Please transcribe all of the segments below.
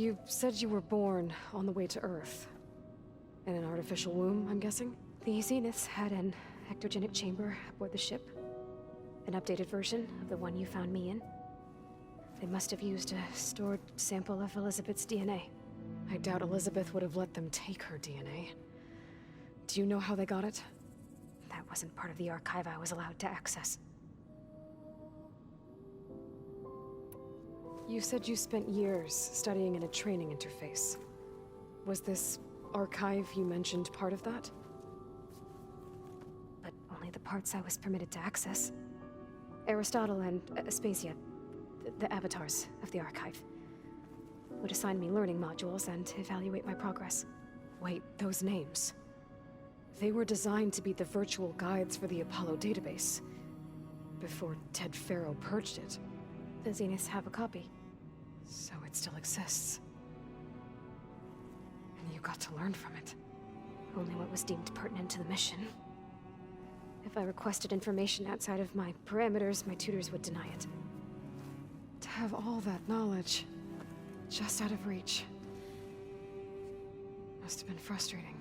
You said you were born on the way to Earth. In an artificial womb, I'm guessing? The Zeniths had an ectogenic chamber aboard the ship. An updated version of the one you found me in. They must have used a stored sample of Elizabeth's DNA. I doubt Elizabeth would have let them take her DNA. Do you know how they got it? That wasn't part of the archive I was allowed to access. You said you spent years studying in a training interface. Was this archive you mentioned part of that? But only the parts I was permitted to access. Aristotle and Aspasia, the avatars of the archive, would assign me learning modules and evaluate my progress. Wait, those names. They were designed to be the virtual guides for the Apollo database, before Ted Faro purged it. The Zeniths have a copy. So it still exists. And you got to learn from it. Only what was deemed pertinent to the mission. If I requested information outside of my parameters, my tutors would deny it. To have all that knowledge, just out of reach, must have been frustrating.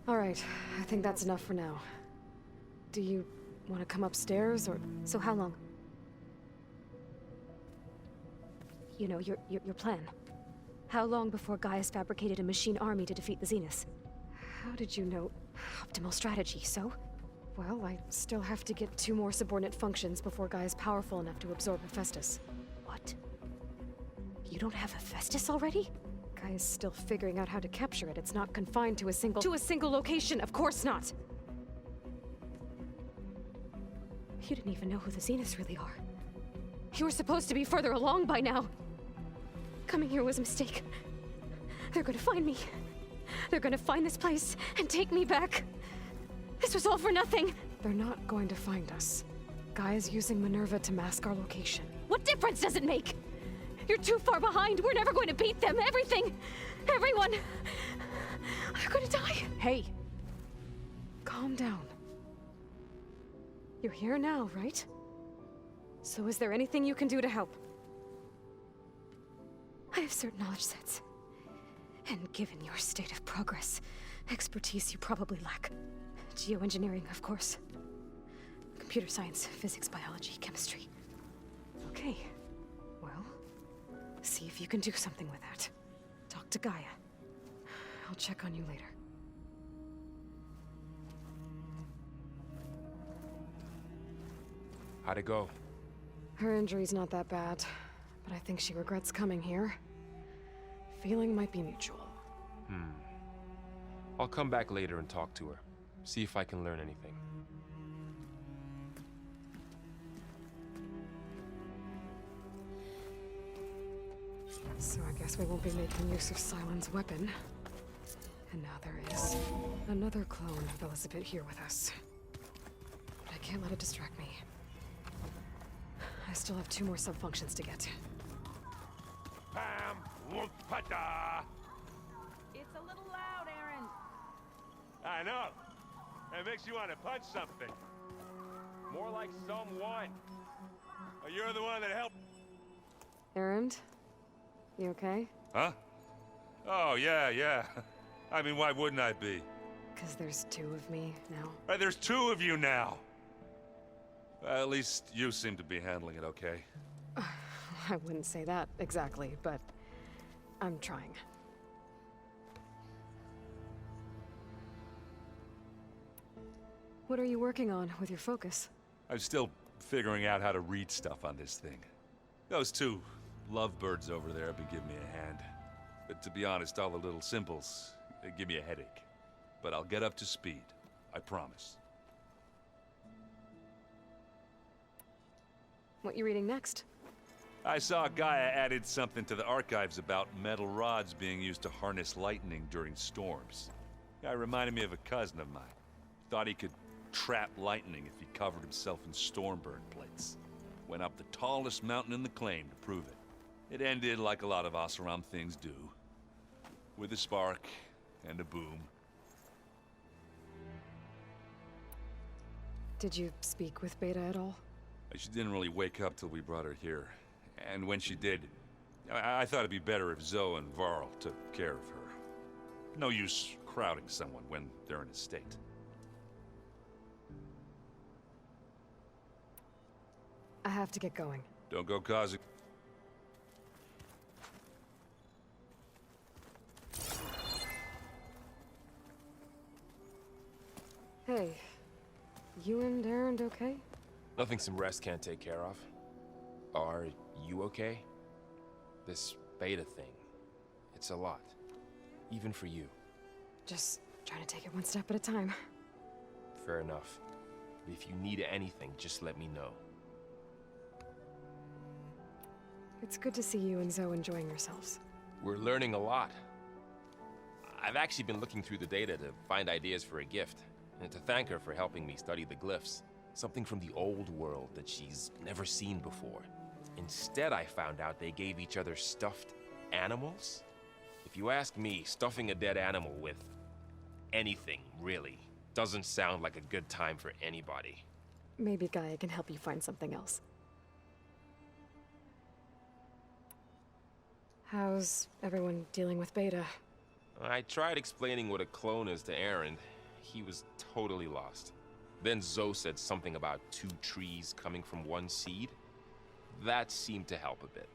All right, I think that's enough for now. Do you want to come upstairs, or... So how long? You know, your plan. How long before Gaius fabricated a machine army to defeat the Zeniths? How did you know? Optimal strategy, so? Well, I still have to get 2 more subordinate functions before Gaia's powerful enough to absorb Hephaestus. What? You don't have Hephaestus already? Gaia's still figuring out how to capture it. It's not confined to a single location, of course not! You didn't even know who the Zeniths really are. You were supposed to be further along by now. Coming here was a mistake. They're gonna find me. They're gonna find this place and take me back. This was all for nothing. They're not going to find us. Gaia's using Minerva to mask our location. What difference does it make? You're too far behind. We're never going to beat them. Everything, everyone, they're gonna die. Hey, calm down. You're here now, right? So is there anything you can do to help? I have certain knowledge sets. And given your state of progress, expertise you probably lack. Geoengineering, of course. Computer science, physics, biology, chemistry. Okay, well, see if you can do something with that. Talk to Gaia. I'll check on you later. How'd it go? Her injury's not that bad, but I think she regrets coming here. Feeling might be mutual. I'll come back later and talk to her. See if I can learn anything. So I guess we won't be making use of Sylens' weapon. And now there is another clone of Elizabeth here with us. But I can't let it distract me. I still have 2 more sub-functions to get. Pam Wumpada! It's a little loud, Aaron. I know. It makes you want to punch something. More like someone. Oh, you're the one that helped. Erend? You okay? Huh? Oh, yeah. I mean, why wouldn't I be? 'Cause there's 2 of me now. Right, there's 2 of you now. At least you seem to be handling it okay. I wouldn't say that exactly, but I'm trying. What are you working on with your focus? I'm still figuring out how to read stuff on this thing. Those 2 lovebirds over there have been giving me a hand. But to be honest, all the little symbols, they give me a headache. But I'll get up to speed. I promise. What you reading next? I saw Gaia added something to the archives about metal rods being used to harness lightning during storms. Guy reminded me of a cousin of mine. Thought he could trap lightning if he covered himself in stormburn plates. Went up the tallest mountain in the claim to prove it. It ended like a lot of Oseram things do. With a spark and a boom. Did you speak with Beta at all? She didn't really wake up till we brought her here. And when she did, I thought it'd be better if Zoe and Varl took care of her. No use crowding someone when they're in a state. I have to get going. Don't go causing... Hey, you and Aaron okay? Nothing some rest can't take care of. Are you okay? This beta thing, it's a lot. Even for you. Just trying to take it one step at a time. Fair enough. If you need anything, just let me know. It's good to see you and Zoe enjoying yourselves. We're learning a lot. I've actually been looking through the data to find ideas for a gift, and to thank her for helping me study the glyphs. Something from the old world that she's never seen before. Instead, I found out they gave each other stuffed animals. If you ask me, stuffing a dead animal with anything, really, doesn't sound like a good time for anybody. Maybe Gaia can help you find something else. How's everyone dealing with Beta? I tried explaining what a clone is to Aaron. He was totally lost. Then Zoe said something about 2 trees coming from 1 seed. That seemed to help a bit.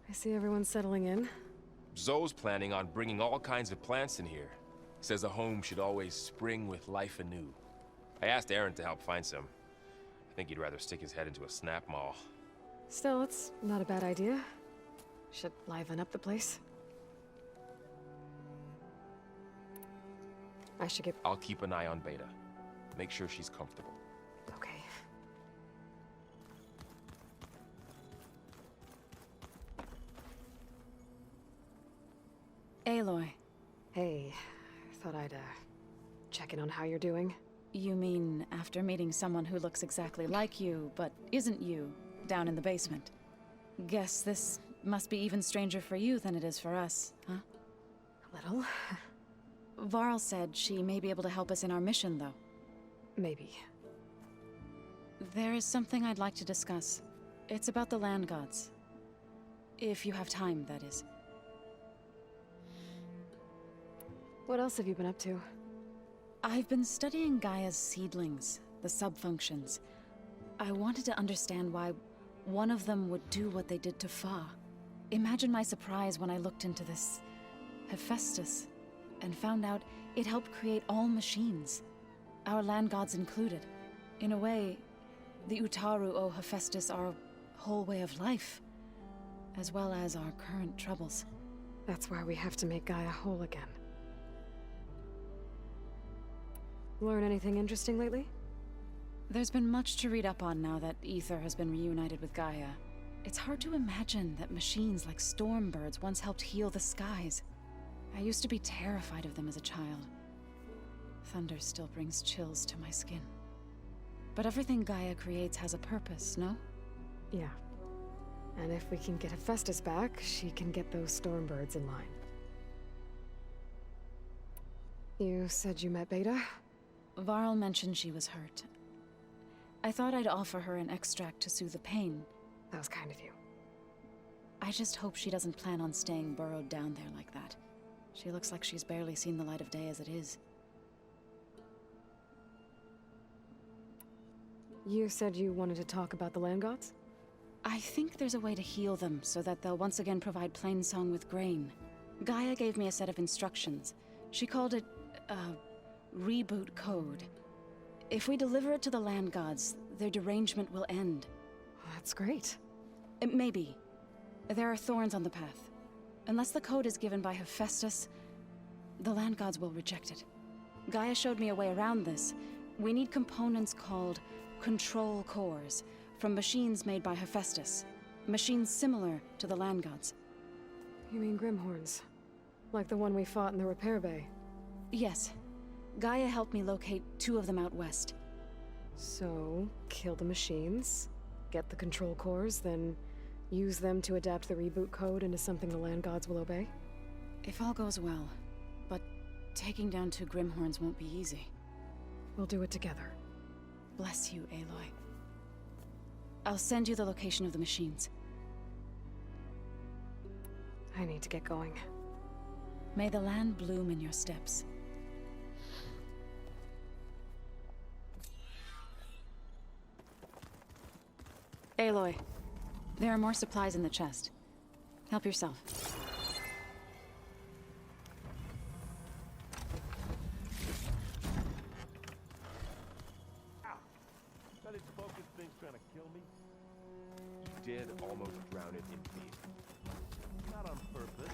I see everyone's settling in. Zoe's planning on bringing all kinds of plants in here. Says a home should always spring with life anew. I asked Aaron to help find some. I think he'd rather stick his head into a snap mall. Still, it's not a bad idea. Should liven up the place. I should get... I'll keep an eye on Beta. Make sure she's comfortable. Okay. Aloy, Hey, thought I'd, check in on how you're doing. you mean after meeting someone who looks exactly like you, but isn't you, down in the basement? Guess this must be even stranger for you than it is for us, huh? A little. Varl said she may be able to help us in our mission, though. Maybe. There is something I'd like to discuss. It's about the land gods. If you have time, that is. What else have you been up to? I've been studying Gaia's seedlings, the subfunctions. I wanted to understand why one of them would do what they did to Fa. Imagine my surprise when I looked into this Hephaestus and found out it helped create all machines, our land gods included. In a way, the Utaru owe Hephaestus our whole way of life, as well as our current troubles. That's why we have to make Gaia whole again. Learn anything interesting lately? There's been much to read up on now that Ether has been reunited with Gaia. It's hard to imagine that machines like stormbirds once helped heal the skies. I used to be terrified of them as a child. Thunder still brings chills to my skin. But everything Gaia creates has a purpose, no? Yeah. And if we can get Hephaestus back, she can get those stormbirds in line. You said you met Beta? Varl mentioned she was hurt. I thought I'd offer her an extract to soothe the pain. That was kind of you. I just hope she doesn't plan on staying burrowed down there like that. She looks like she's barely seen the light of day as it is. You said you wanted to talk about the land gods? I think there's a way to heal them so that they'll once again provide Plainsong with grain. Gaia gave me a set of instructions. She called it, reboot code. If we deliver it to the land gods, their derangement will end. That's great. Maybe. There are thorns on the path. Unless the code is given by Hephaestus, the land gods will reject it. Gaia showed me a way around this. We need components called control cores, From machines made by Hephaestus. Machines similar to the land gods. You mean Grimhorns? Like the one we fought in the repair bay? Yes. Gaia helped me locate 2 of them out west. So, kill the machines, get the control cores, then use them to adapt the reboot code into something the land gods will obey? If all goes well. But taking down 2 Grimhorns won't be easy. We'll do it together. Bless you, Aloy. I'll send you the location of the machines. I need to get going. May the land bloom in your steps. Aloy, there are more supplies in the chest. Help yourself. That its focus thing's trying to kill me? You did almost drown it in feet. Not on purpose.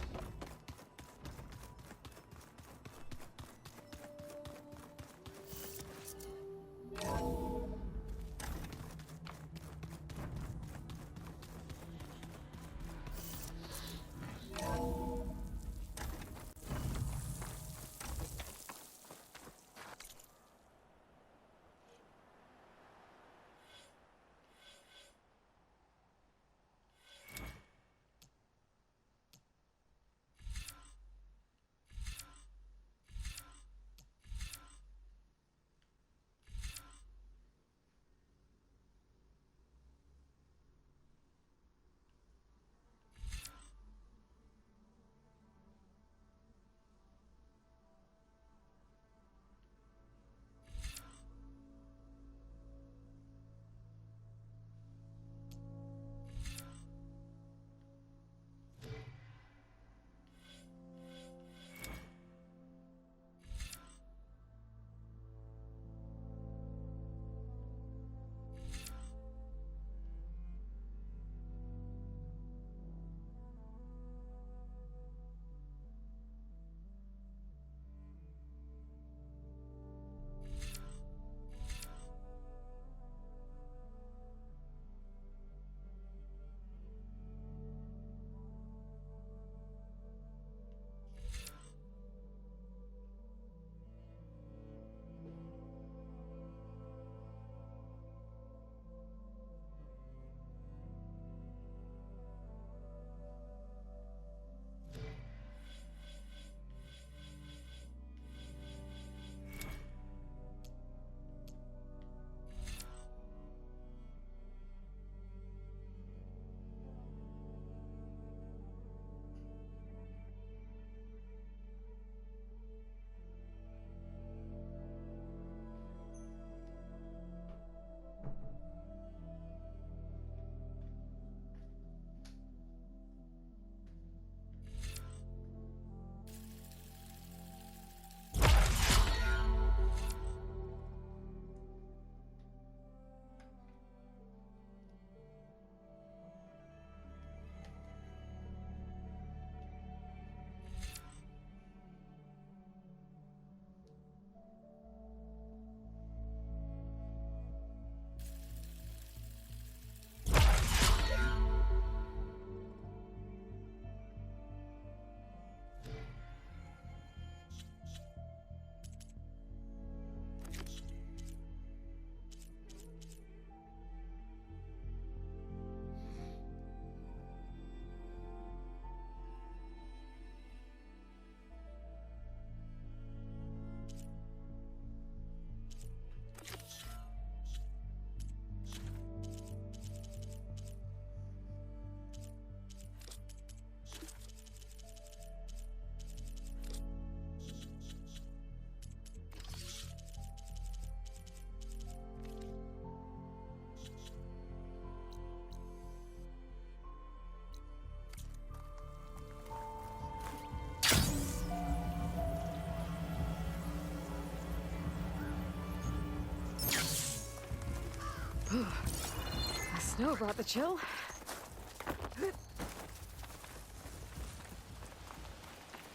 The snow brought the chill.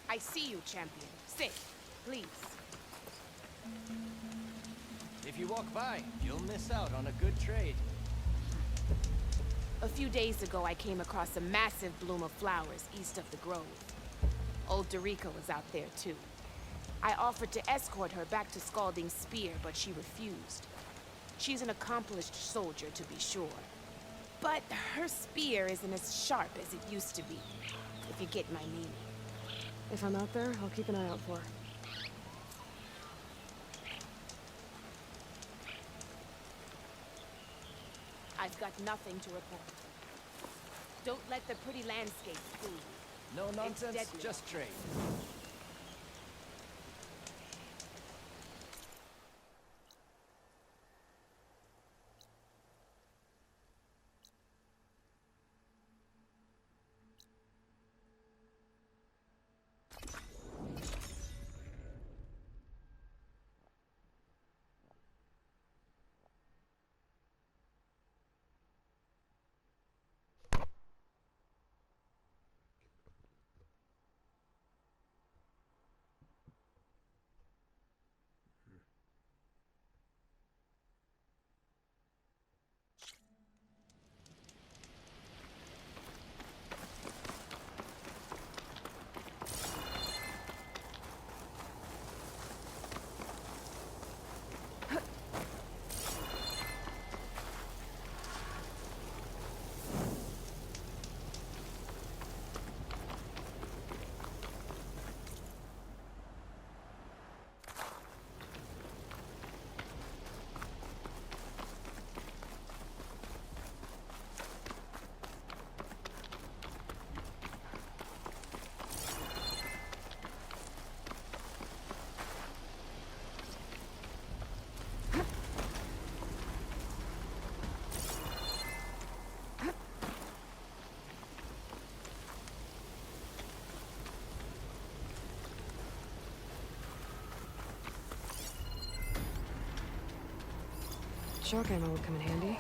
I see you, champion. Sit, please. If you walk by, you'll miss out on a good trade. A few days ago, I came across a massive bloom of flowers east of the grove. Old Dorica was out there, too. I offered to escort her back to Scalding Spear, but she refused. She's an accomplished soldier, to be sure. But her spear isn't as sharp as it used to be, if you get my meaning. If I'm out there, I'll keep an eye out for her. I've got nothing to report. Don't let the pretty landscape fool you. No nonsense, deadly. just trade. Shock ammo would come in handy.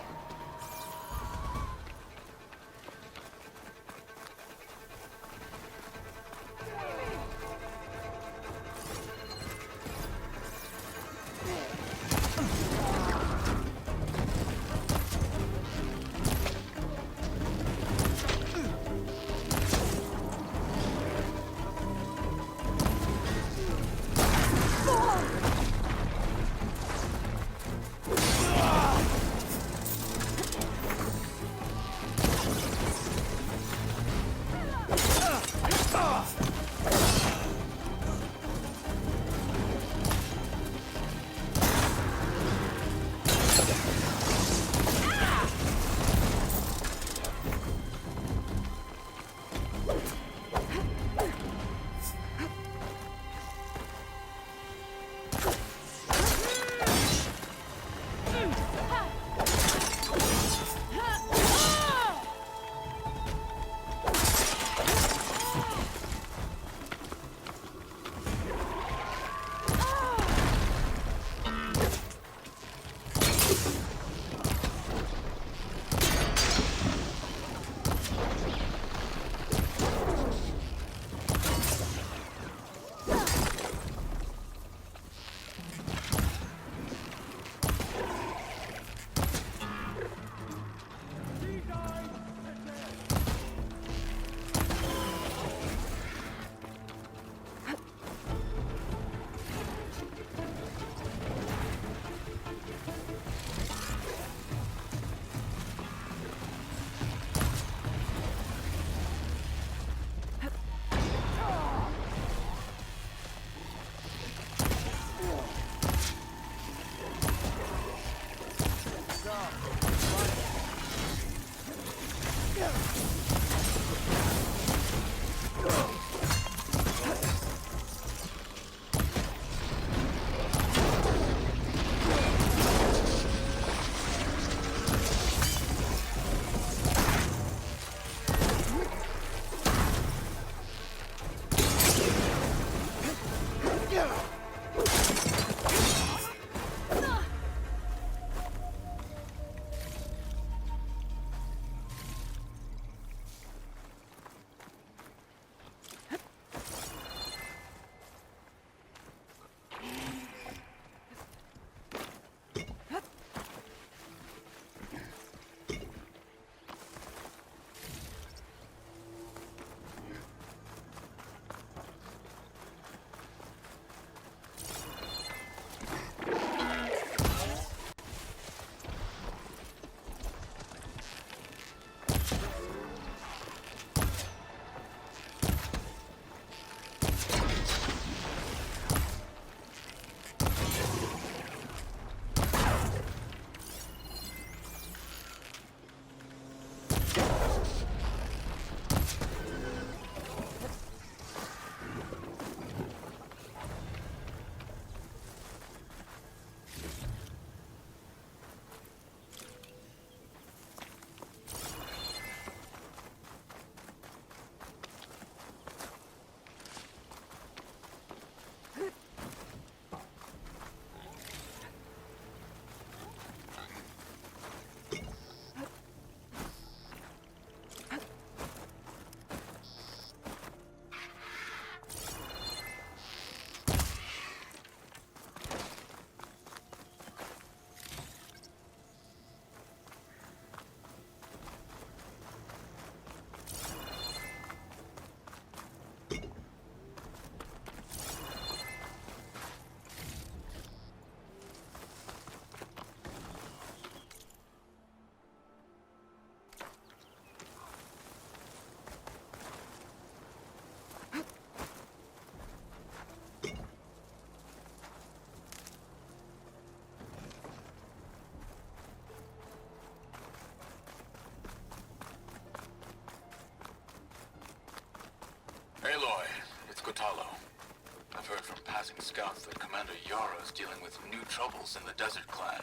I've heard from passing scouts that Commander Yara is dealing with new troubles in the Desert Clan.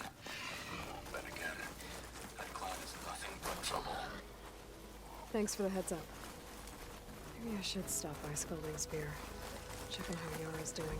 Then again, that clan is nothing but trouble. Thanks for the heads up. Maybe I should stop by Scalding Spear. Check on how Yara's doing.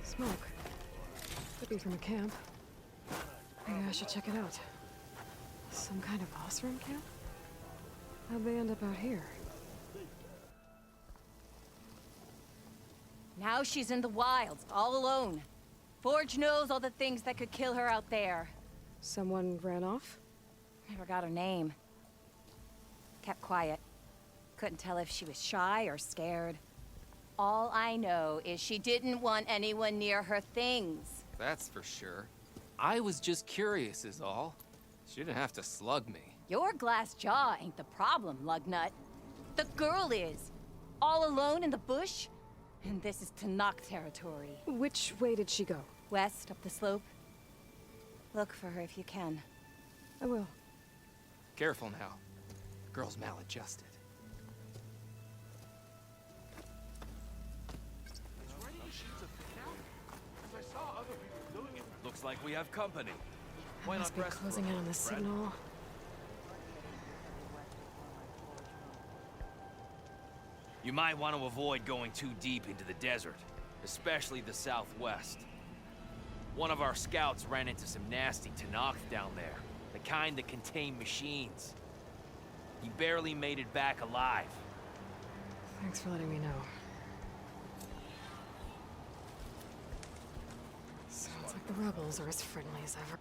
Smoke. Could be from a camp. Maybe I should check it out. Some kind of boss room camp? How'd they end up out here? Now she's in the wilds, all alone. Forge knows all the things that could kill her out there. Someone ran off? Never got her name. Kept quiet. Couldn't tell if she was shy or scared. All I know is she didn't want anyone near her things. That's for sure. I was just curious is all. She didn't have to slug me. Your glass jaw ain't the problem, lugnut. The girl is. All alone in the bush. And this is Tanakh territory. Which way did she go? West, up the slope. Look for her if you can. I will. Careful now. The girl's maladjusted. Looks like we have company. I must be closing in on the signal. You might want to avoid going too deep into the desert, especially the southwest. One of our scouts ran into some nasty Tanakh down there, the kind that contain machines. He barely made it back alive. Thanks for letting me know. Sounds like the rebels are as friendly as ever.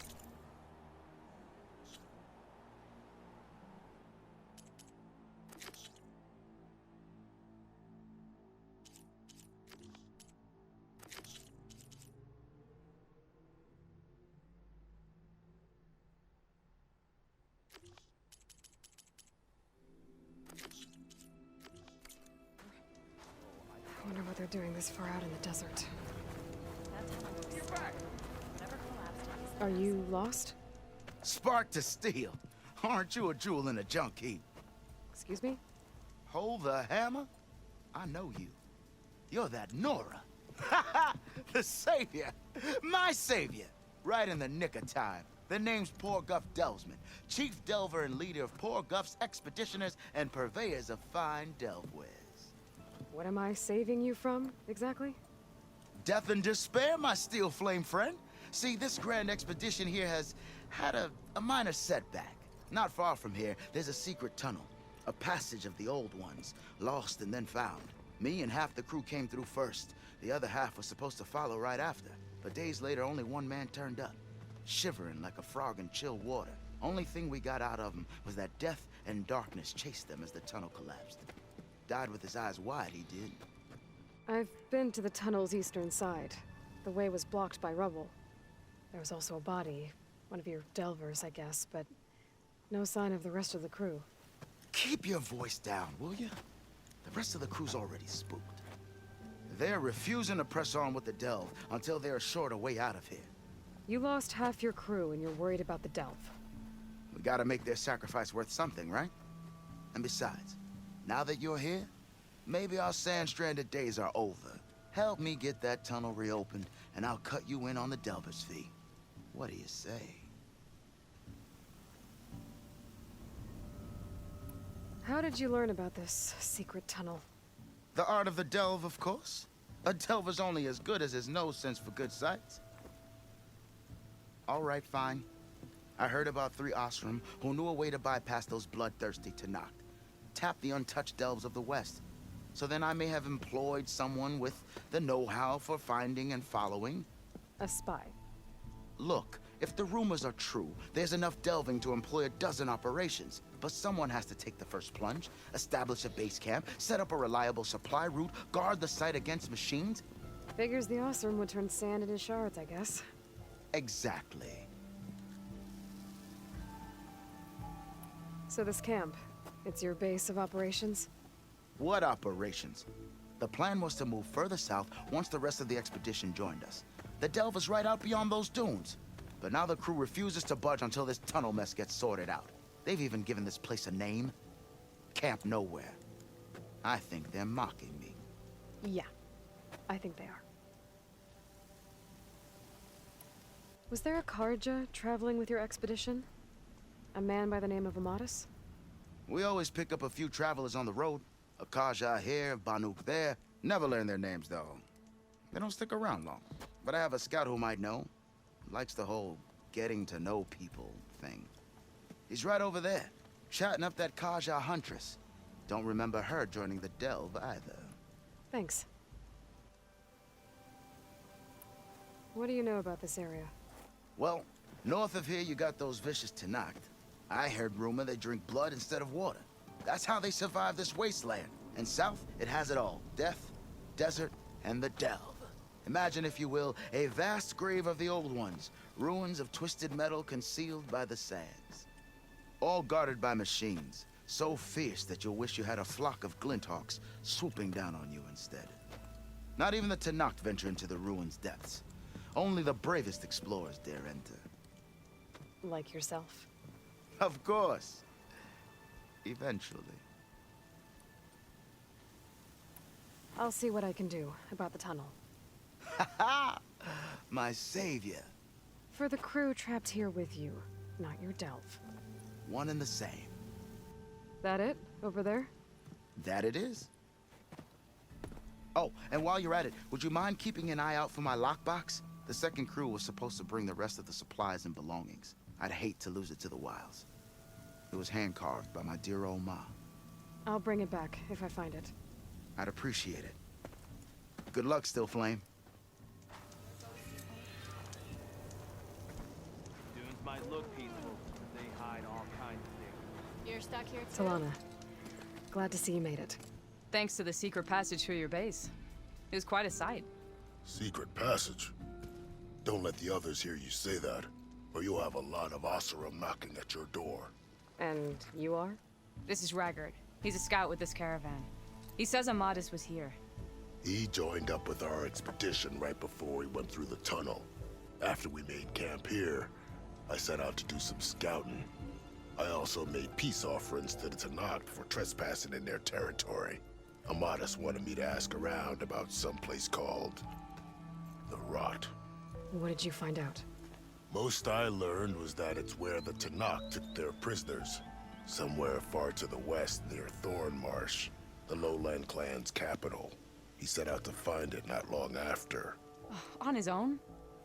I wonder what they're doing this far out in the desert. Are you lost? Spark to steel. Aren't you a jewel in a junk heap? Excuse me? Hold the hammer? I know you. You're that Nora. Ha ha! The savior! My savior! Right in the nick of time. The name's Poor Guff Delvesman, chief delver and leader of Poor Guff's expeditioners and purveyors of fine delvewares. What am I saving you from, exactly? Death and despair, my steel flame friend. See, this grand expedition here has had a minor setback. Not far from here, there's a secret tunnel. A passage of the old ones, lost and then found. Me and half the crew came through first. The other half was supposed to follow right after. But days later, only one man turned up. Shivering like a frog in chill water. Only thing we got out of him was that death and darkness chased them as the tunnel collapsed. Died with his eyes wide, he did. I've been to the tunnel's eastern side. The way was blocked by rubble. There was also a body. One of your delvers, I guess, but no sign of the rest of the crew. Keep your voice down, will you? The rest of the crew's already spooked. They're refusing to press on with the delve until they're assured a way out of here. You lost half your crew and you're worried about the delve. We gotta make their sacrifice worth something, right? And besides, now that you're here, maybe our sand-stranded days are over. Help me get that tunnel reopened, and I'll cut you in on the delver's fee. What do you say? How did you learn about this secret tunnel? The art of the delve, of course. A delver's only as good as his nose sense for good sights. All right, fine. I heard about 3 Osram who knew a way to bypass those bloodthirsty Tenakth. Tap the untouched delves of the West. So then I may have employed someone with the know-how for finding and following. A spy. Look, if the rumors are true, there's enough delving to employ a dozen operations. But someone has to take the first plunge, establish a base camp, set up a reliable supply route, guard the site against machines. Figures the Osram would turn sand into shards, I guess. Exactly. So this camp, it's your base of operations? What operations? The plan was to move further south once the rest of the expedition joined us. The delve is right out beyond those dunes. But now the crew refuses to budge until this tunnel mess gets sorted out. They've even given this place a name. Camp Nowhere. I think they're mocking me. Yeah, I think they are. Was there a Karja traveling with your expedition? A man by the name of Amadis? We always pick up a few travelers on the road. A Kaja here, Banuk there. Never learn their names, though. They don't stick around long. But I have a scout who might know. Likes the whole getting to know people thing. He's right over there, chatting up that Kaja huntress. Don't remember her joining the delve either. Thanks. What do you know about this area? Well, north of here you got those vicious Tenakth. I heard rumor they drink blood instead of water. That's how they survive this wasteland. And south, it has it all. Death, desert, and the delve. Imagine, if you will, a vast grave of the old ones. Ruins of twisted metal concealed by the sands. All guarded by machines. So fierce that you'll wish you had a flock of glinthawks swooping down on you instead. Not even the Tenakth venture into the ruins' depths. Only the bravest explorers dare enter. Like yourself? Of course. Eventually. I'll see what I can do about the tunnel. Ha ha! My savior. For the crew trapped here with you, not your delve. One and the same. That it? Over there? That it is. Oh, and while you're at it, would you mind keeping an eye out for my lockbox? The second crew was supposed to bring the rest of the supplies and belongings. I'd hate to lose it to the wilds. It was hand-carved by my dear old ma. I'll bring it back if I find it. I'd appreciate it. Good luck, Still Flame. Dunes might look peaceful, but they hide all kinds of things. You're stuck here too? Talana, glad to see you made it. Thanks to the secret passage through your base. It was quite a sight. Secret passage? Don't let the others hear you say that, or you'll have a lot of Oseram knocking at your door. And you are? This is Raggard. He's a scout with this caravan. He says Amadis was here. He joined up with our expedition right before we went through the tunnel. After we made camp here, I set out to do some scouting. I also made peace offerings to the Tenakth for trespassing in their territory. Amadis wanted me to ask around about some place called the Rot. What did you find out? Most I learned was that it's where the Tenakth took their prisoners. Somewhere far to the west near Thornmarsh, the Lowland clan's capital. He set out to find it not long after. On his own?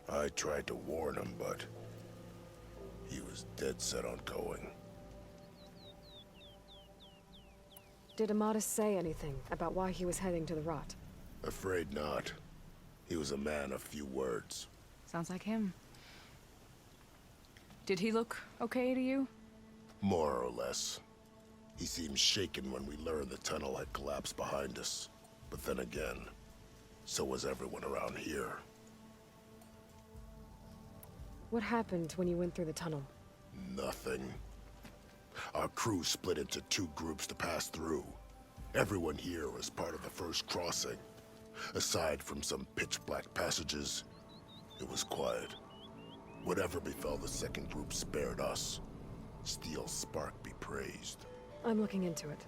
I tried to warn him, but he was dead set on going. Did Amadis say anything about why he was heading to the Rot? Afraid not. He was a man of few words. Sounds like him. Did he look okay to you? More or less. He seemed shaken when we learned the tunnel had collapsed behind us. But then again, so was everyone around here. What happened when you went through the tunnel? Nothing. Our crew split into 2 groups to pass through. Everyone here was part of the first crossing. Aside from some pitch-black passages, it was quiet. Whatever befell the second group spared us. Steel Spark be praised. I'm looking into it.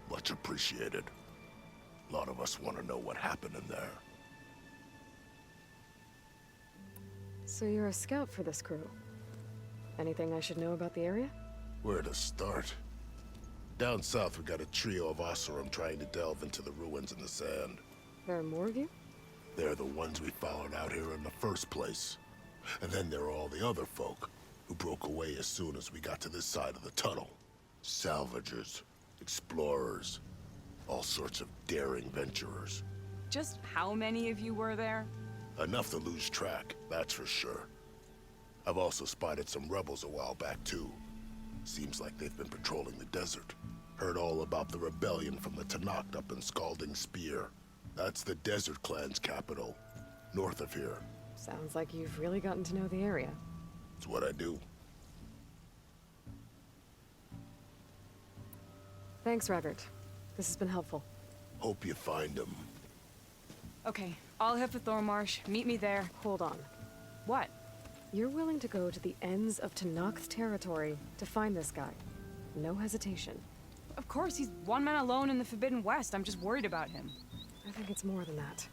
Much appreciated. A lot of us want to know what happened in there. So you're a scout for this crew. Anything I should know about the area? Where to start? Down south, we got a trio of Oseram trying to delve into the ruins in the sand. There are more of you? They're the ones we followed out here in the first place. And then there are all the other folk, who broke away as soon as we got to this side of the tunnel. Salvagers, explorers, all sorts of daring venturers. Just how many of you were there? Enough to lose track, that's for sure. I've also spotted some rebels a while back, too. Seems like they've been patrolling the desert. Heard all about the rebellion from the Tenakth up in Scalding Spear. That's the Desert Clan's capital, north of here. Sounds like you've really gotten to know the area. It's what I do. Thanks, Robert. This has been helpful. Hope you find them. Okay, I'll head for Thormarsh. Meet me there. Hold on. What? You're willing to go to the ends of Tenakth territory to find this guy. No hesitation. Of course, he's one man alone in the Forbidden West. I'm just worried about him. I think it's more than that.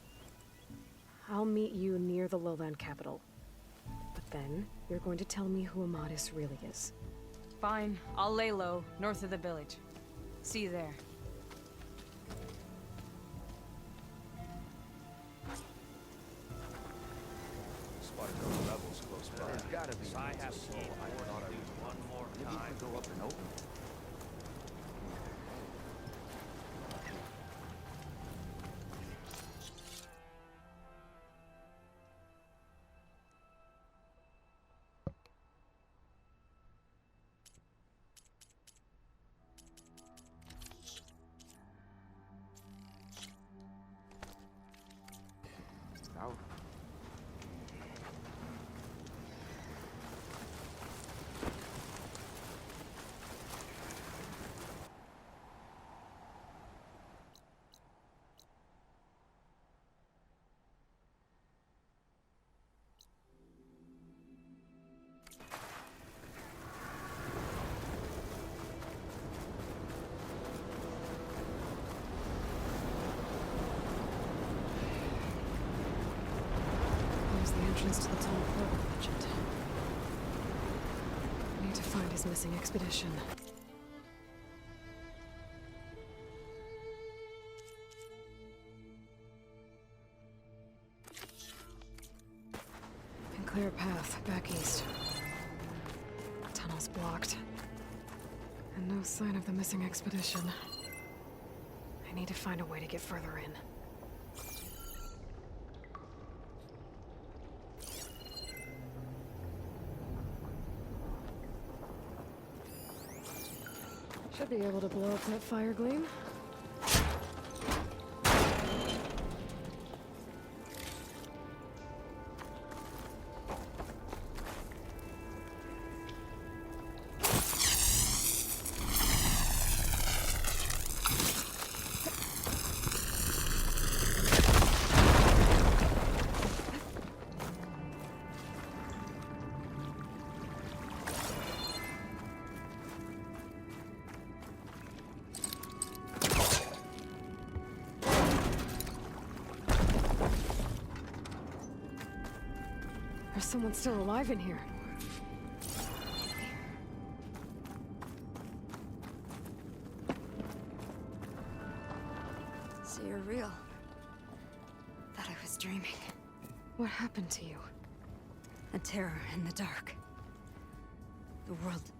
I'll meet you near the lowland capital. But then, you're going to tell me who Amadis really is. Fine, I'll lay low, north of the village. See you there. Spotted those rebels close by. There's gotta be. I have to go. I thought I would one more time. Maybe you could go up and open it. Now, Here's the entrance to the tunnel portal legend. I need to find his missing expedition. And clear a path back east. Tunnel's blocked. And no sign of the missing expedition. I need to find a way to get further in. Should be able to blow up that fire gleam. There's someone still alive in here. So you're real. Thought I was dreaming. What happened to you? A terror in the dark. The world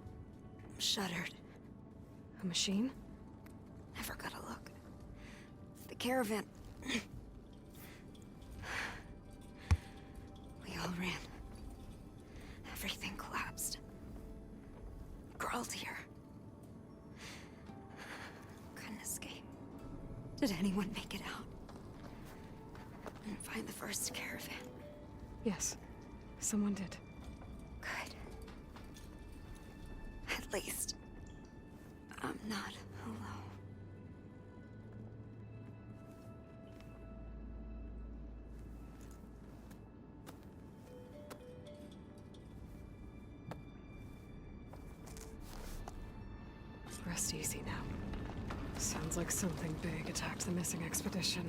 shuddered. A machine? Never got a look. The caravan. We all ran. Everything collapsed. Crawled here. Couldn't escape. Did anyone make it out? And find the first caravan? Yes, someone did. Good. At least, I'm not alone. Rest easy now. Sounds like something big attacked the missing expedition.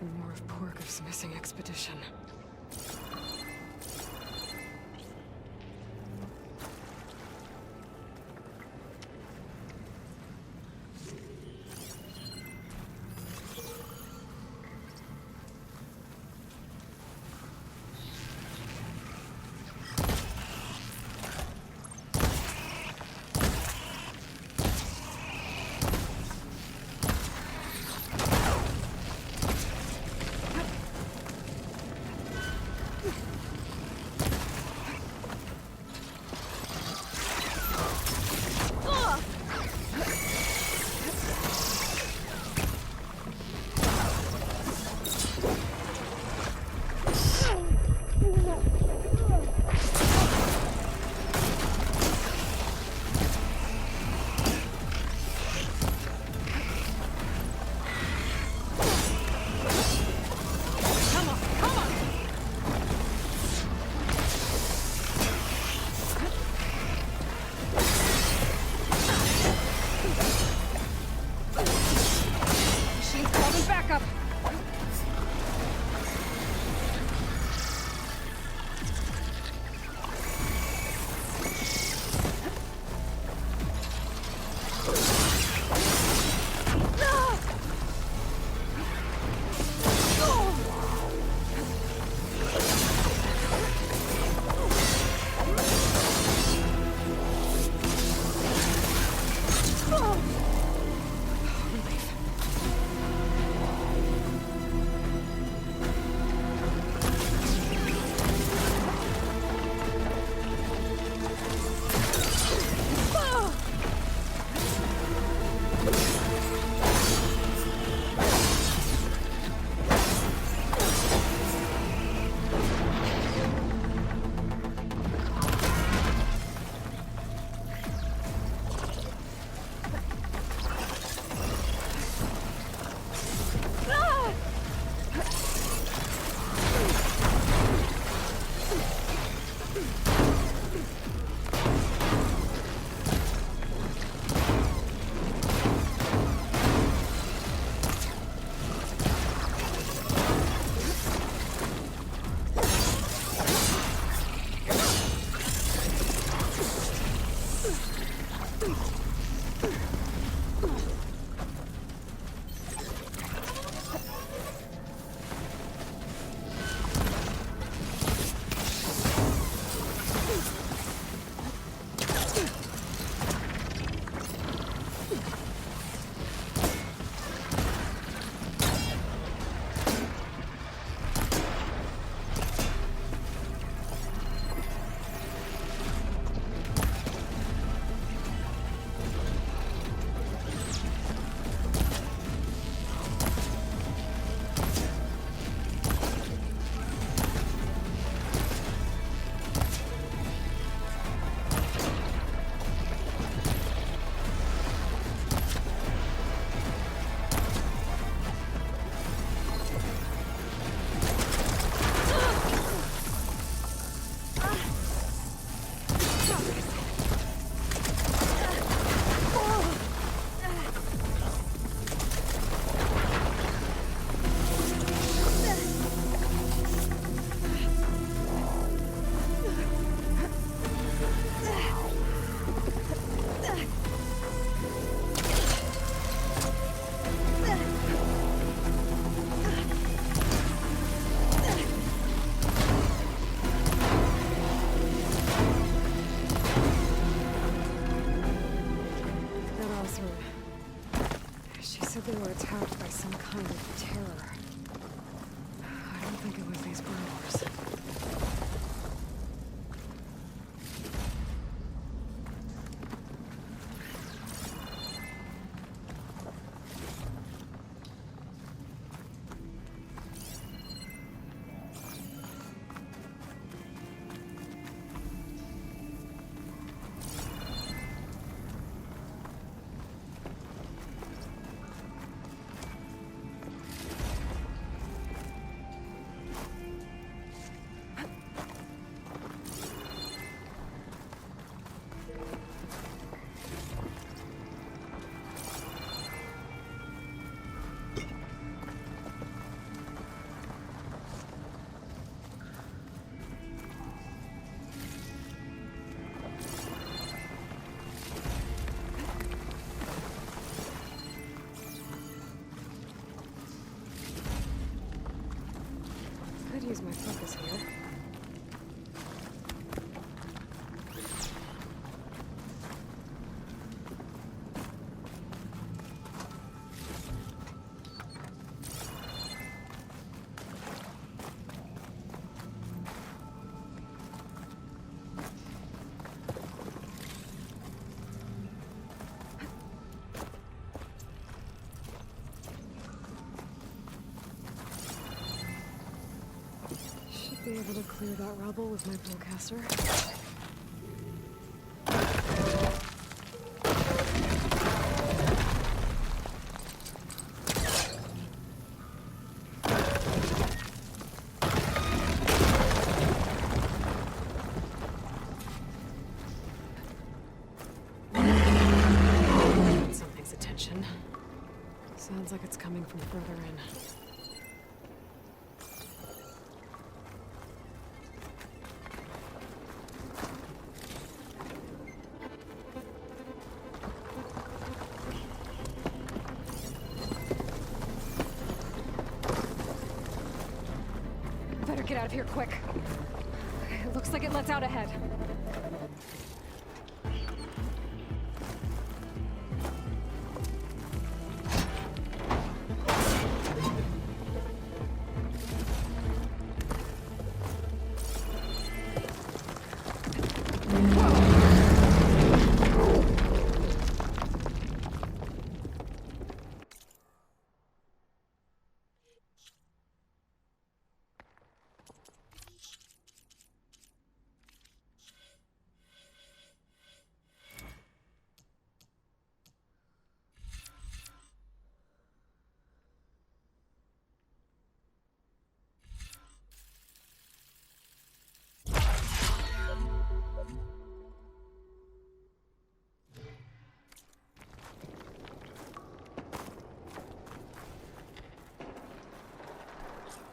And more of Porker's missing expedition. They were attacked by some kind of terror. I don't think it was these burglars. Excuse my focus here. Be able to clear that rubble with my bowcaster. Something's attention. Sounds like it's coming from further in. Get out of here quick. It looks like it lets out ahead.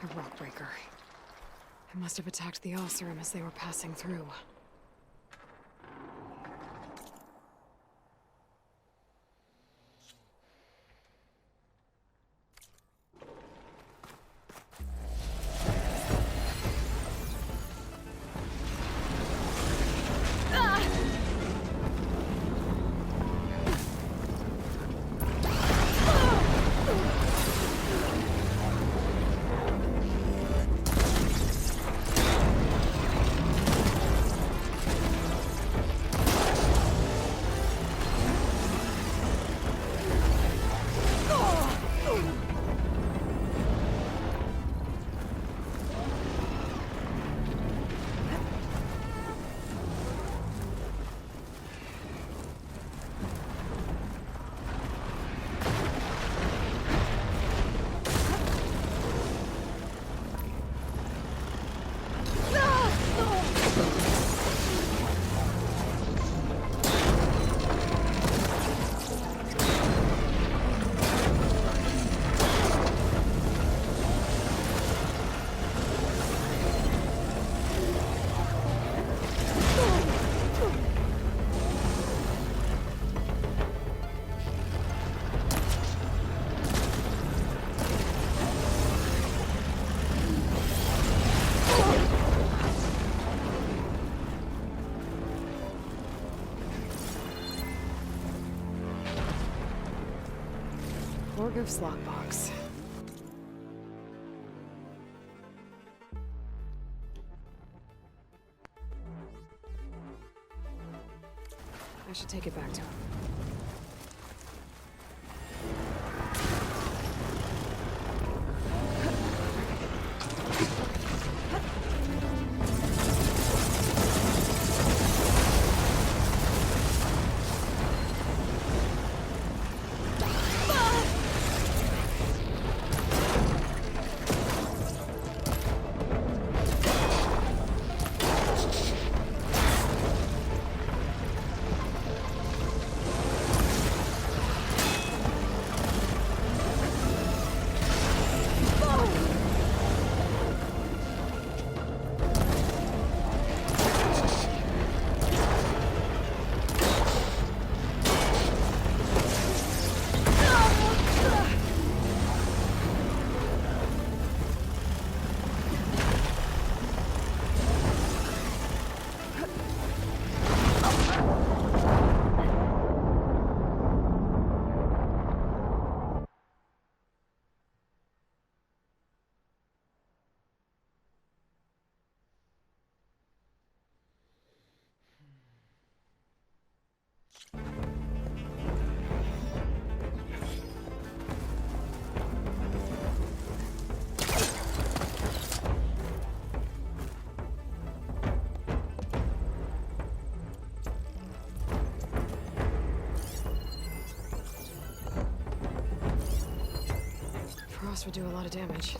A rock breaker. It must have attacked the Oseram as they were passing through. Orgriff's lockbox. I should take it back to him. Frost would do a lot of damage.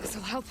This'll help.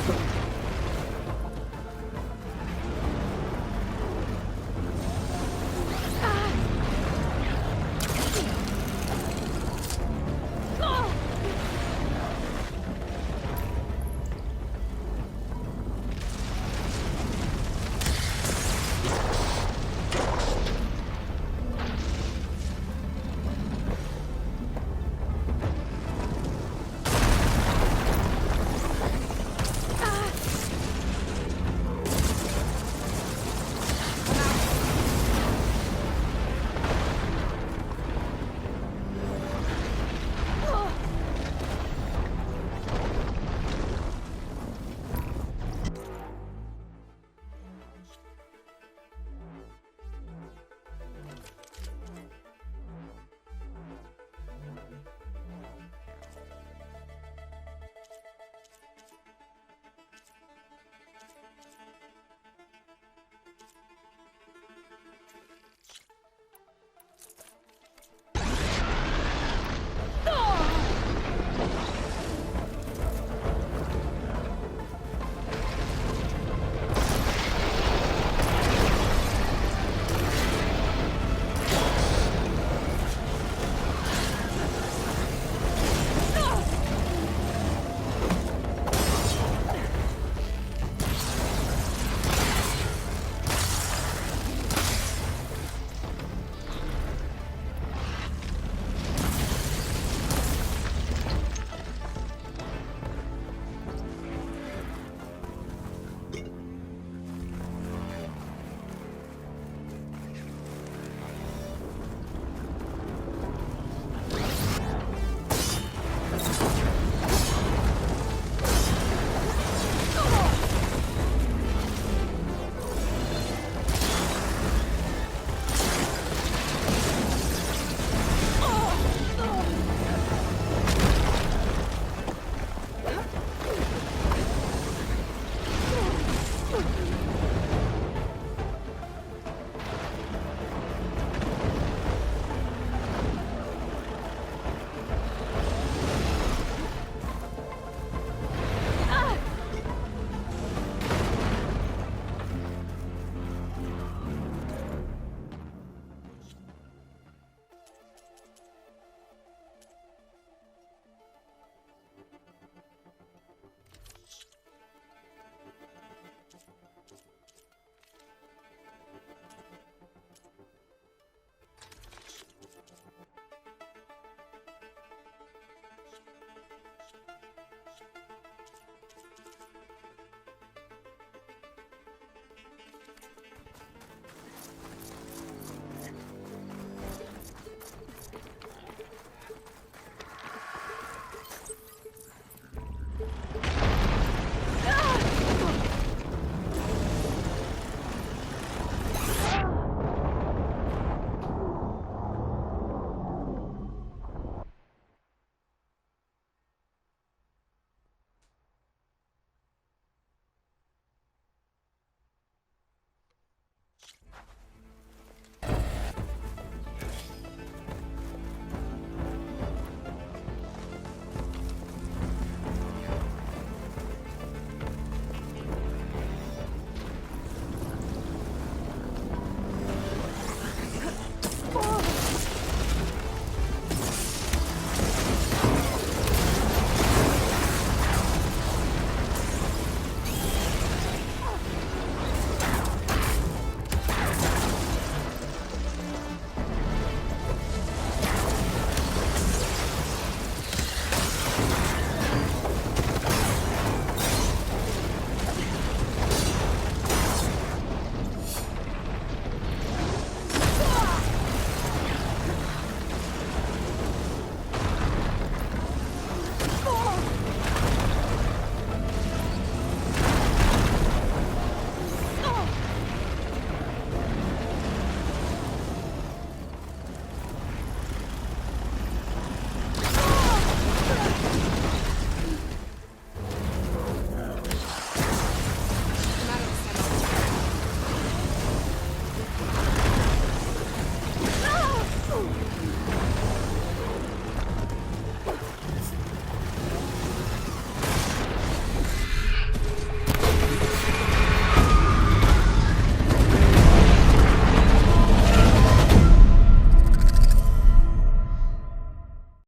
Huh?